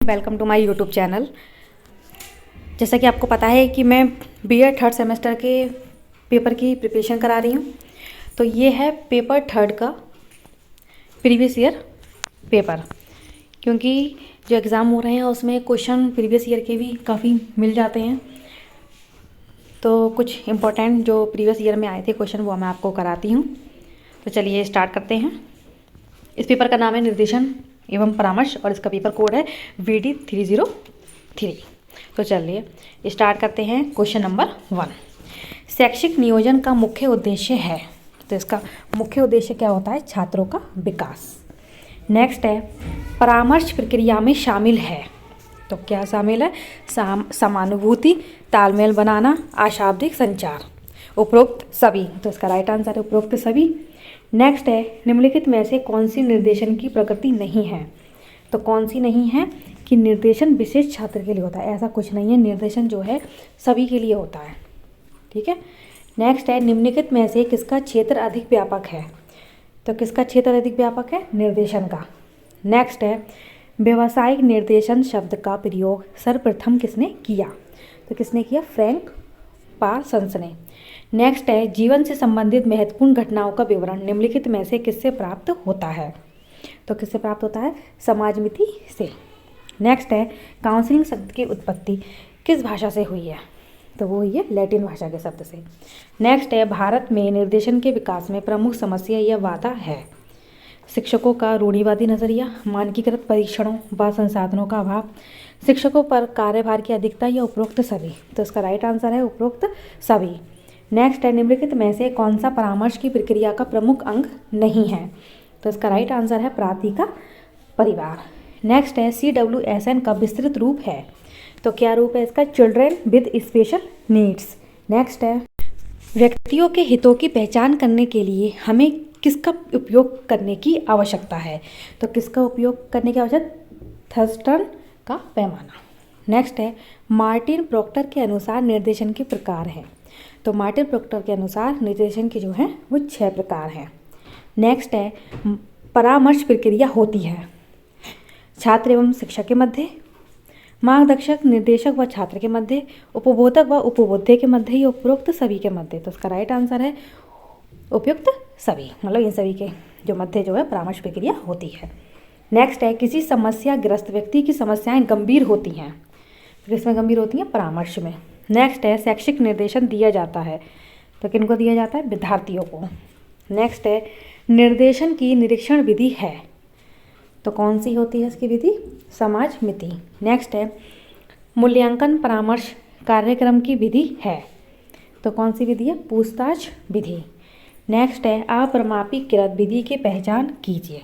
Welcome to my YouTube channel. जैसा कि आपको पता है कि मैं बीएड थर्ड सेमेस्टर के पेपर की प्रिपरेशन करा रही हूँ। तो ये है पेपर थर्ड का प्रीवियस ईयर पेपर, क्योंकि जो एग्ज़ाम हो रहे हैं उसमें क्वेश्चन प्रीवियस ईयर के भी काफ़ी मिल जाते हैं। तो कुछ इम्पोर्टेंट जो प्रीवियस ईयर में आए थे क्वेश्चन वो मैं आपको कराती हूँ। तो चलिए स्टार्ट करते हैं। इस पेपर का नाम है निर्देशन एवं परामर्श और इसका पेपर कोड है VD 303। तो चलिए स्टार्ट करते हैं। क्वेश्चन नंबर 1, शैक्षिक नियोजन का मुख्य उद्देश्य है। तो इसका मुख्य उद्देश्य क्या होता है? छात्रों का विकास। नेक्स्ट है परामर्श प्रक्रिया में शामिल है। तो क्या शामिल है? समानुभूति, तालमेल बनाना, अशाब्दिक संचार, उपरोक्त सभी। तो इसका राइट आंसर है उपरोक्त सभी। नेक्स्ट है निम्नलिखित में से कौन सी निर्देशन की प्रकृति नहीं है। तो कौन सी नहीं है कि निर्देशन विशेष छात्र के लिए होता है, ऐसा कुछ नहीं है। निर्देशन जो है सभी के लिए होता है, ठीक है। नेक्स्ट है निम्नलिखित में से किसका क्षेत्र अधिक व्यापक है। तो किसका क्षेत्र अधिक व्यापक है? निर्देशन का। नेक्स्ट है व्यावसायिक निर्देशन शब्द का प्रयोग सर्वप्रथम किसने किया। तो किसने किया? फ्रैंक पार्सन्स ने। नेक्स्ट है जीवन से संबंधित महत्वपूर्ण घटनाओं का विवरण निम्नलिखित में से किससे प्राप्त होता है। तो किससे प्राप्त होता है? समाजमिति से। नेक्स्ट है काउंसलिंग शब्द की उत्पत्ति किस भाषा से हुई है। तो वो हुई है लैटिन भाषा के शब्द से। नेक्स्ट है भारत में निर्देशन के विकास में प्रमुख समस्या या बाधा है। शिक्षकों का रूढ़िवादी नजरिया, मानकीकृत परीक्षणों व संसाधनों का अभाव, शिक्षकों पर कार्यभार की अधिकता या उपरोक्त सभी। तो इसका राइट आंसर है उपरोक्त सभी। नेक्स्ट है निम्नलिखित में से कौन सा परामर्श की प्रक्रिया का प्रमुख अंग नहीं है। तो इसका राइट आंसर है प्राति का परिवार। नेक्स्ट है CWSN का विस्तृत रूप है। तो क्या रूप है इसका? Children with special needs. Next है व्यक्तियों के हितों की पहचान करने के लिए हमें किसका उपयोग करने की आवश्यकता है। तो किसका उपयोग करने की आवश्यकता? थर्स्टन का पैमाना। नेक्स्ट है मार्टिन प्रोक्टर के अनुसार निर्देशन के प्रकार हैं। तो मार्टिन प्रोक्टर के अनुसार निर्देशन के जो हैं वो 6 प्रकार हैं। नेक्स्ट है परामर्श प्रक्रिया होती है छात्र एवं शिक्षक के मध्य, मार्गदर्शक निर्देशक व छात्र के मध्य, उपबोधक व उपबोध्य के मध्य या उपरोक्त सभी के मध्य। तो इसका राइट आंसर है उपयुक्त सभी, मतलब इन सभी के जो मध्य जो है परामर्श प्रक्रिया होती है। नेक्स्ट है किसी समस्या ग्रस्त व्यक्ति की समस्याएं गंभीर होती हैं। किसमें गंभीर होती हैं? परामर्श में। नेक्स्ट है शैक्षिक निर्देशन दिया जाता है। तो किनको दिया जाता है? विद्यार्थियों को। नेक्स्ट है निर्देशन की निरीक्षण विधि है। तो कौन सी होती है इसकी विधि? समाजमिति। नेक्स्ट है मूल्यांकन परामर्श कार्यक्रम की विधि है। तो कौन सी विधि है? पूछताछ विधि। नेक्स्ट है अप्रमापीकृत विधि की पहचान कीजिए।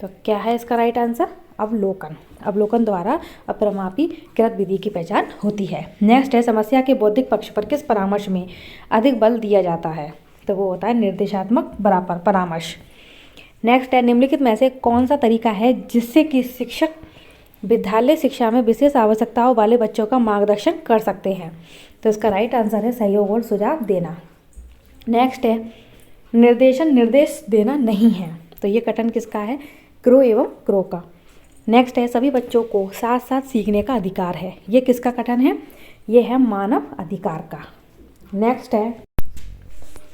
तो क्या है इसका राइट आंसर? अवलोकन। अवलोकन द्वारा अप्रमापीकृत विधि की पहचान होती है। नेक्स्ट है समस्या के बौद्धिक पक्ष पर किस परामर्श में अधिक बल दिया जाता है। तो वो होता है निर्देशात्मक बराबर परामर्श। नेक्स्ट है निम्नलिखित में से कौन सा तरीका है जिससे कि शिक्षक विद्यालय शिक्षा में विशेष आवश्यकताओं वाले बच्चों का मार्गदर्शन कर सकते हैं। तो इसका राइट आंसर है सहयोग और सुझाव देना। नेक्स्ट है निर्देशन निर्देश देना नहीं है। तो ये कथन किसका है? क्रो एवं क्रो का। नेक्स्ट है सभी बच्चों को साथ साथ सीखने का अधिकार है। ये किसका कथन है? ये है मानव अधिकार का। नेक्स्ट है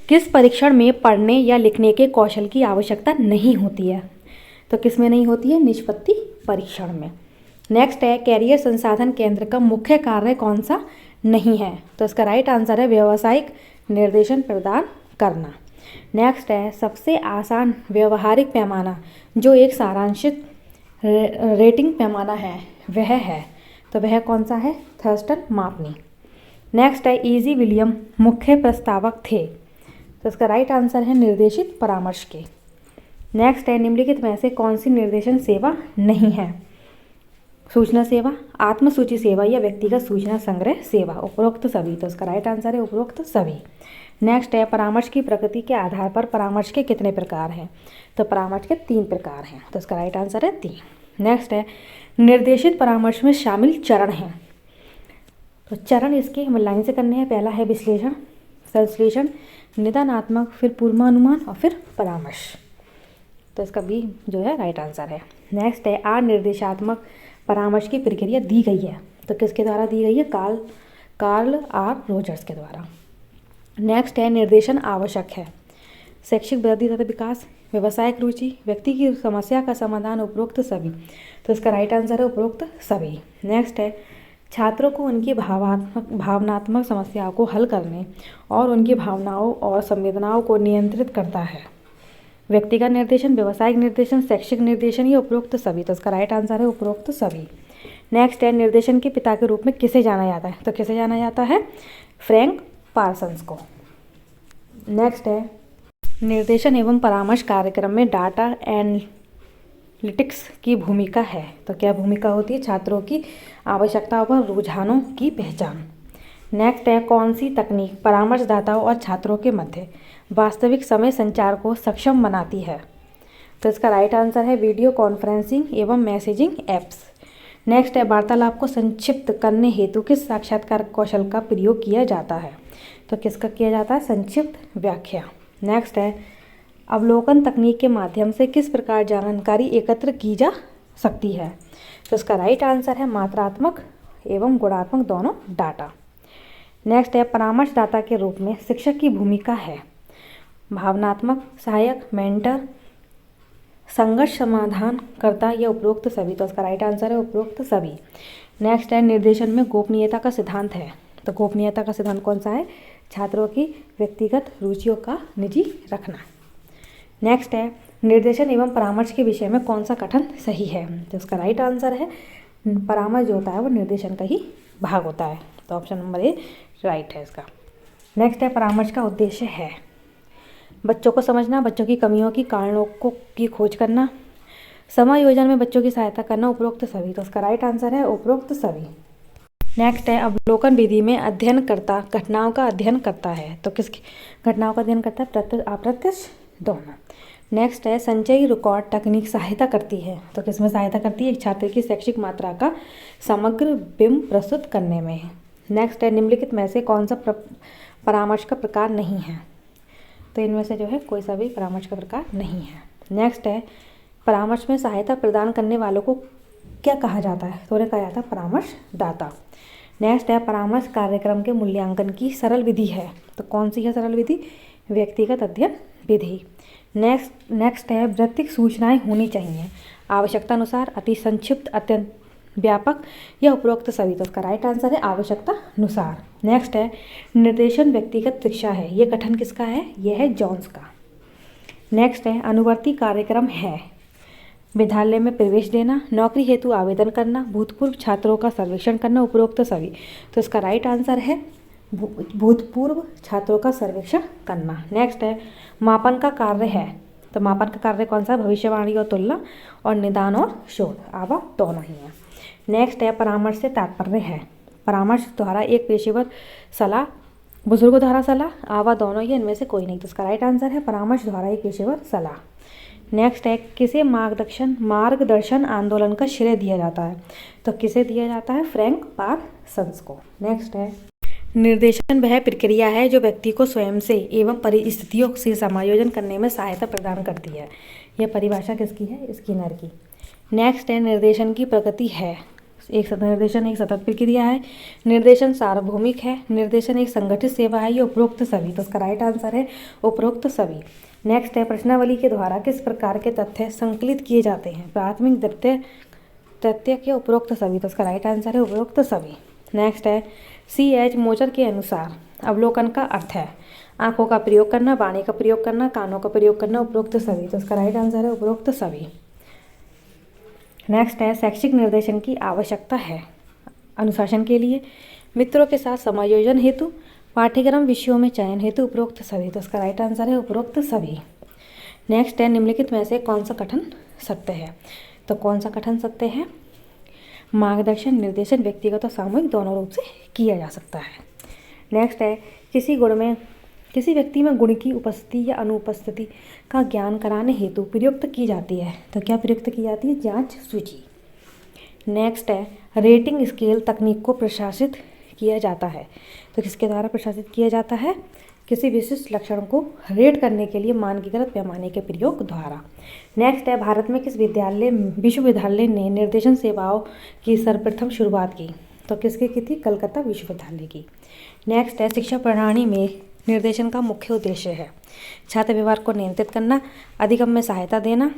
किस परीक्षण में पढ़ने या लिखने के कौशल की आवश्यकता नहीं होती है। तो किस में नहीं होती है? निष्पत्ति परीक्षण में। नेक्स्ट है कैरियर संसाधन केंद्र का मुख्य कार्य कौन सा नहीं है। तो इसका राइट आंसर है व्यावसायिक निर्देशन प्रदान करना। नेक्स्ट है सबसे आसान व्यवहारिक पैमाना जो एक सारांशित रेटिंग पैमाना है वह है। तो वह कौन सा है? थर्स्टन मापनी। नेक्स्ट है इजी विलियम मुख्य प्रस्तावक थे। तो इसका राइट आंसर है निर्देशित परामर्श के। नेक्स्ट है निम्नलिखित में से कौन सी निर्देशन सेवा नहीं है। सूचना सेवा, आत्मसूची सेवा या व्यक्तिगत सूचना संग्रह सेवा। उपरोक्त सभी। तो इसका राइट आंसर है उपरोक्त सभी। नेक्स्ट है परामर्श की प्रकृति के आधार पर परामर्श के कितने प्रकार हैं। तो परामर्श के 3 प्रकार हैं। तो इसका राइट आंसर है 3। नेक्स्ट है निर्देशित परामर्श में शामिल चरण हैं। तो चरण इसके हम लाइन से करने हैं। पहला है विश्लेषण, संश्लेषण, निदानात्मक, फिर पूर्वानुमान और फिर परामर्श। तो इसका भी जो है राइट आंसर है। नेक्स्ट है निर्देशात्मक परामर्श की प्रक्रिया दी गई है। तो किसके द्वारा दी गई है? कार्ल आर रोजर्स के द्वारा। नेक्स्ट है निर्देशन आवश्यक है। शैक्षिक वृद्धि तथा विकास, व्यवसायिक रुचि, व्यक्ति की समस्या का समाधान, उपरोक्त सभी। तो इसका राइट आंसर है उपरोक्त सभी। नेक्स्ट है छात्रों को उनकी भावनात्मक समस्याओं को हल करने और उनकी भावनाओं और संवेदनाओं को नियंत्रित करता है। व्यक्तिगत निर्देशन, व्यवसायिक निर्देशन, शैक्षिक निर्देशन, या उपरोक्त सभी। तो इसका राइट आंसर है उपरोक्त सभी। नेक्स्ट है निर्देशन के पिता के रूप में किसे जाना जाता है? तो किसे जाना जाता है? फ्रैंक पार्सन्स को। नेक्स्ट है निर्देशन एवं परामर्श कार्यक्रम में डाटा एनालिटिक्स की भूमिका है। तो क्या भूमिका होती है? छात्रों की आवश्यकताओं पर रुझानों की पहचान। नेक्स्ट है कौन सी तकनीक परामर्शदाताओं और छात्रों के मध्य वास्तविक समय संचार को सक्षम बनाती है? तो इसका राइट आंसर है वीडियो कॉन्फ्रेंसिंग एवं मैसेजिंग ऐप्स। नेक्स्ट है वार्तालाप को संक्षिप्त करने हेतु किस साक्षात्कार कौशल का प्रयोग किया जाता है? तो किसका किया जाता है? संक्षिप्त व्याख्या। नेक्स्ट है अवलोकन तकनीक के माध्यम से किस प्रकार जानकारी एकत्र की जा सकती है? तो इसका राइट आंसर है मात्रात्मक एवं गुणात्मक दोनों डाटा। नेक्स्ट है परामर्शदाता के रूप में शिक्षक की भूमिका है भावनात्मक सहायक, मेंटर, संघर्ष समाधान करता, या उपरोक्त सभी। तो इसका राइट आंसर है उपरोक्त सभी। नेक्स्ट है निर्देशन में गोपनीयता का सिद्धांत है। तो गोपनीयता का सिद्धांत कौन सा है? छात्रों की व्यक्तिगत रुचियों का निजी रखना। नेक्स्ट है निर्देशन एवं परामर्श के विषय में कौन सा कथन सही है? तो इसका राइट आंसर है परामर्श जो होता है वो निर्देशन का ही भाग होता है। तो ऑप्शन नंबर ए राइट है इसका। नेक्स्ट है परामर्श का उद्देश्य है बच्चों को समझना, बच्चों की कमियों की कारणों की खोज करना, समायोजन में बच्चों की सहायता करना, उपरोक्त सभी। तो इसका राइट आंसर है उपरोक्त सभी। नेक्स्ट है अवलोकन विधि में अध्ययनकर्ता घटनाओं का अध्ययन करता है। तो किस घटनाओं का अध्ययन करता है? प्रत्यक्ष अप्रत्यक्ष दोनों। नेक्स्ट है संचयी रिकॉर्ड तकनीक सहायता करती है। तो किसमें सहायता करती है? एक छात्र की शैक्षिक मात्रा का समग्र बिंब प्रस्तुत करने में। नेक्स्ट है निम्नलिखित में से कौन सा परामर्श का प्रकार नहीं है? तो इनमें से जो है कोई सा भी परामर्श का प्रकार नहीं है। नेक्स्ट है परामर्श में सहायता प्रदान करने वालों को क्या कहा जाता है? तो उन्हें कहा जाता है परामर्शदाता। नेक्स्ट है परामर्श कार्यक्रम के मूल्यांकन की सरल विधि है। तो कौन सी है सरल विधि? व्यक्तिगत अध्ययन विधि। नेक्स्ट है वृत्तिक सूचनाएं होनी चाहिए आवश्यकता अनुसार, अति संक्षिप्त, अत्यंत व्यापक, या उपरोक्त सभी। तो उसका राइट आंसर है आवश्यकता अनुसार। नेक्स्ट है निर्देशन व्यक्तिगत शिक्षा है। ये कथन किसका है? यह है जॉन्स का। नेक्स्ट है अनुवर्ती कार्यक्रम है विद्यालय में प्रवेश देना, नौकरी हेतु आवेदन करना, भूतपूर्व छात्रों का सर्वेक्षण करना, उपरोक्त सभी। तो इसका राइट आंसर है भूतपूर्व छात्रों का सर्वेक्षण करना। नेक्स्ट है मापन का कार्य है। तो मापन का कार्य कौन सा? भविष्यवाणी और तुलना, और निदान और शोध, आवा दोनों ही है। नेक्स्ट है परामर्श से तात्पर्य है परामर्श द्वारा एक पेशेवर सलाह, बुजुर्गों द्वारा सलाह, आवा दोनों, ही इनमें से कोई नहीं। तो इसका राइट आंसर है परामर्श द्वारा एक पेशेवर सलाह। नेक्स्ट है किसे मार्गदर्शन आंदोलन का श्रेय दिया जाता है? तो किसे दिया जाता है? फ्रैंक पार्सन्स को। नेक्स्ट है निर्देशन वह प्रक्रिया है जो व्यक्ति को स्वयं से एवं परिस्थितियों से समायोजन करने में सहायता प्रदान करती है। यह परिभाषा किसकी है? स्किनर की। नेक्स्ट है निर्देशन की प्रगति है। निर्देशन एक सतत प्रक्रिया है, निर्देशन सार्वभौमिक है, निर्देशन एक संगठित सेवा है, ये उपरोक्त सभी। तो इसका राइट आंसर है उपरोक्त सभी। नेक्स्ट है प्रश्नावली के द्वारा किस प्रकार के तथ्य संकलित किए जाते हैं? प्राथमिक, द्वितीय, तथ्य के, उपरोक्त सभी। तो इसका राइट आंसर है उपरोक्त सभी। नेक्स्ट है C.H. मोचर के अनुसार अवलोकन का अर्थ है आंखों का प्रयोग करना, वाणी का प्रयोग करना, कानों का प्रयोग करना, उपरोक्त सभी। तो इसका राइट आंसर है उपरोक्त सभी। नेक्स्ट है शैक्षिक निर्देशन की आवश्यकता है अनुशासन के लिए, मित्रों के साथ समायोजन हेतु, पाठ्यक्रम विषयों में चयन हेतु, उपरोक्त सभी। तो इसका राइट आंसर है उपरोक्त सभी। नेक्स्ट है निम्नलिखित में से कौन सा कथन सत्य है? तो कौन सा कथन सत्य है? मार्गदर्शन निर्देशन व्यक्तिगत और सामूहिक दोनों रूप से किया जा सकता है। नेक्स्ट है किसी व्यक्ति में गुण की उपस्थिति या अनुपस्थिति का ज्ञान कराने हेतु प्रयुक्त की जाती है। तो क्या प्रयुक्त की जाती है? जांच सूची। नेक्स्ट है रेटिंग स्केल तकनीक को प्रशासित किया जाता है। तो किसके द्वारा प्रशासित किया जाता है? किसी विशिष्ट लक्षण को रेट करने के लिए मानकीकृत पैमाने के प्रयोग द्वारा। नेक्स्ट है, भारत में किस विश्वविद्यालय ने निर्देशन सेवाओं की सर्वप्रथम शुरुआत की? तो किसकी की थी? कलकत्ता विश्वविद्यालय की। नेक्स्ट है, शिक्षा प्रणाली में निर्देशन का मुख्य उद्देश्य है छात्र व्यवहार को नियंत्रित करना, अधिगम में सहायता देना,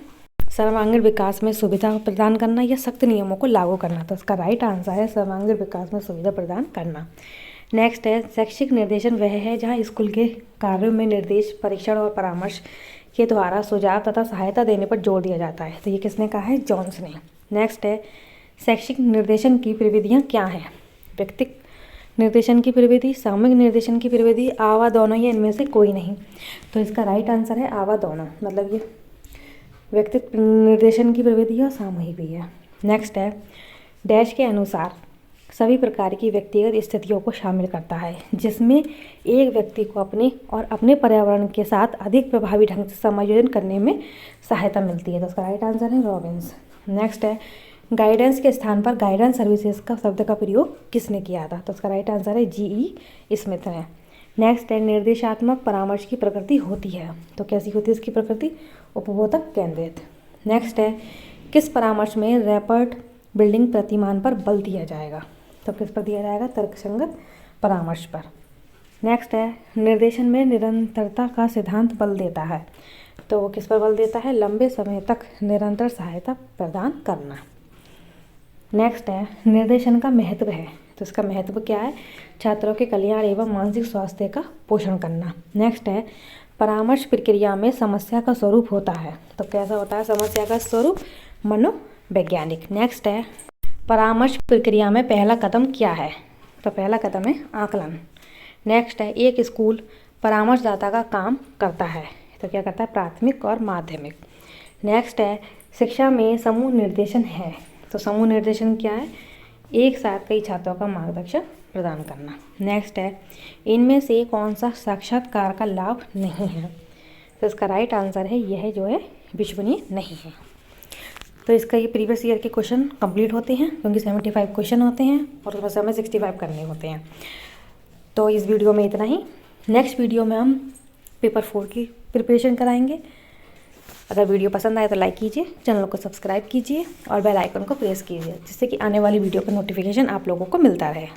सर्वांगीण विकास में सुविधा प्रदान करना या सख्त नियमों को लागू करना। तो इसका राइट आंसर है सर्वांगीण विकास में सुविधा प्रदान करना। नेक्स्ट है, शैक्षिक निर्देशन वह है जहाँ स्कूल के कार्यों में निर्देश, परीक्षण और परामर्श के द्वारा सुझाव तथा सहायता देने पर जोर दिया जाता है। तो ये किसने कहा है? जॉन्स ने। नेक्स्ट है, शैक्षिक निर्देशन की प्रविधियाँ क्या हैं? व्यक्तिगत निर्देशन की प्रविधि, सामूहिक निर्देशन की प्रविधि, आवा दोनों या इनमें से कोई नहीं। तो इसका राइट आंसर है आवा दोनों, मतलब ये व्यक्तिगत निर्देशन की प्रविधि और सामूहिक भी है। नेक्स्ट है, डैश के अनुसार सभी प्रकार की व्यक्तिगत स्थितियों को शामिल करता है जिसमें एक व्यक्ति को अपने और अपने पर्यावरण के साथ अधिक प्रभावी ढंग से समायोजन करने में सहायता मिलती है। तो इसका राइट आंसर है रॉबिन्स। नेक्स्ट है, गाइडेंस के स्थान पर गाइडेंस सर्विसेज का शब्द का प्रयोग किसने किया था? तो इसका राइट आंसर है जी.ई. स्मिथ ने। नेक्स्ट है, निर्देशात्मक परामर्श की प्रकृति होती है। तो कैसी होती है इसकी प्रकृति? उपभोक्ता केंद्रित। नेक्स्ट है, किस परामर्श में रैपर्ड बिल्डिंग प्रतिमान पर बल दिया जाएगा? तो किस पर दिया जाएगा? तर्कसंगत परामर्श पर। नेक्स्ट है, निर्देशन में निरंतरता का सिद्धांत बल देता है। तो वो किस पर बल देता है? लंबे समय तक निरंतर सहायता प्रदान करना। नेक्स्ट है, निर्देशन का महत्व है। तो इसका महत्व क्या है? छात्रों के कल्याण एवं मानसिक स्वास्थ्य का पोषण करना। नेक्स्ट है, परामर्श प्रक्रिया में समस्या का स्वरूप होता है। तो कैसा होता है समस्या का स्वरूप? मनोवैज्ञानिक। नेक्स्ट है, परामर्श प्रक्रिया में पहला कदम क्या है? तो पहला कदम है आकलन। नेक्स्ट है, एक स्कूल परामर्शदाता का काम करता है। तो क्या करता है? प्राथमिक और माध्यमिक। नेक्स्ट है, शिक्षा में समूह निर्देशन है। तो समूह निर्देशन क्या है? एक साथ कई छात्रों का मार्गदर्शन प्रदान करना। नेक्स्ट है, इनमें से कौन सा साक्षात्कार का लाभ नहीं है? तो इसका राइट आंसर है यह जो है विश्वसनीय नहीं है। तो इसका ये प्रीवियस ईयर के क्वेश्चन कंप्लीट होते हैं क्योंकि 75 क्वेश्चन होते हैं और उसमें से हमें 65 करने होते हैं। तो इस वीडियो में इतना ही। नेक्स्ट वीडियो में हम पेपर 4 की प्रिपरेशन कराएंगे। अगर वीडियो पसंद आए तो लाइक कीजिए, चैनल को सब्सक्राइब कीजिए और बेल आइकन को प्रेस कीजिए जिससे कि आने वाली वीडियो का नोटिफिकेशन आप लोगों को मिलता रहे।